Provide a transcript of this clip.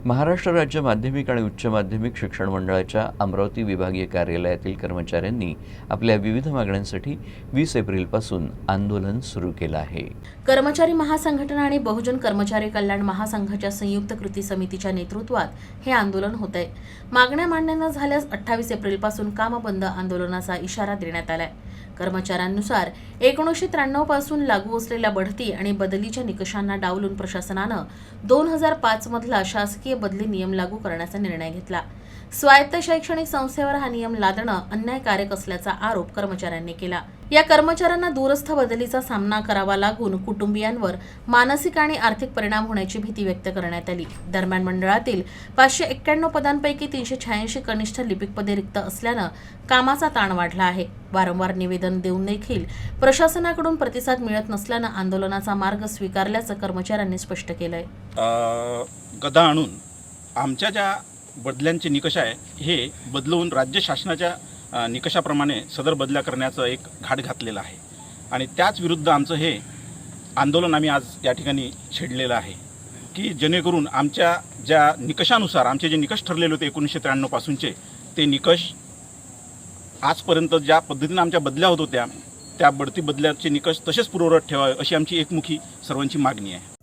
महाराष्ट्र राज्य माध्यमिक आणि उच्च माध्यमिक शिक्षण मंडळाच्या अमरावती विभागीय कार्यालयातील कर्मचाऱ्यांनी आपल्या विविध मागण्यांसाठी 20 एप्रिलपासून आंदोलन सुरू केलं आहे। कर्मचारी महासंघटना आणि बहुजन कर्मचारी कल्याण महासंघाच्या संयुक्त कृती समितीच्या नेतृत्वात हे आंदोलन होत आहे। मागण्या मान्य न झाल्यास 28 एप्रिलपासून कामबंद आंदोलनाचा इशारा देण्यात आलाय। कर्मचाऱ्यांनुसार 1993 पासून लागू असलेल्या बढती आणि बदलीच्या निकषांना डावलून प्रशासनानं 2005 मधला शासकीय बदली नियम लागू करण्याचा निर्णय घेतला। स्वायत्त शैक्षणिक संस्थेवर हा नियम लादणं अन्यायकारक असल्याचा आरोप कर्मचाऱ्यांनी केला। या कर्मचाऱ्यांना दूरस्थ बदलीचा सामना करावा लागून कुटुंबियांवर मानसिक आणि आर्थिक परिणाम होण्याची भीती व्यक्त करण्यात आली। दरम्यान मंडळातील 591 पदांपैकी 386 कनिष्ठ लिपिक पदे रिक्त असल्यानं कामाचा ताण वाढला आहे। वारंवार निवेदन देऊन देखील प्रशासनाकडून प्रतिसाद मिळत नसल्यानं आंदोलनाचा मार्ग स्वीकारल्याचं कर्मचाऱ्यांनी स्पष्ट केलंय। गदा आणून आमच्या ज्या बदल्यांचे निकष आहे हे बदलवून राज्य शासनाच्या निकषाप्रमाणे सदर बदल्या करण्याचं एक घाट घातलेलं आहे आणि त्याच विरुद्ध आमचं हे आंदोलन आम्ही आज या ठिकाणी छेडलेलं आहे की जेणेकरून आमच्या ज्या निकषानुसार आमचे जे निकष ठरलेले होते 1993 पासूनचे ते निकष आजपर्यंत ज्या पद्धतीने आमच्या बदल्या होत होत्या त्या बढती बदल्याचे निकष तसेच पूर्ववत ठेवावे अशी आमची एकमुखी सर्वांची मागणी आहे।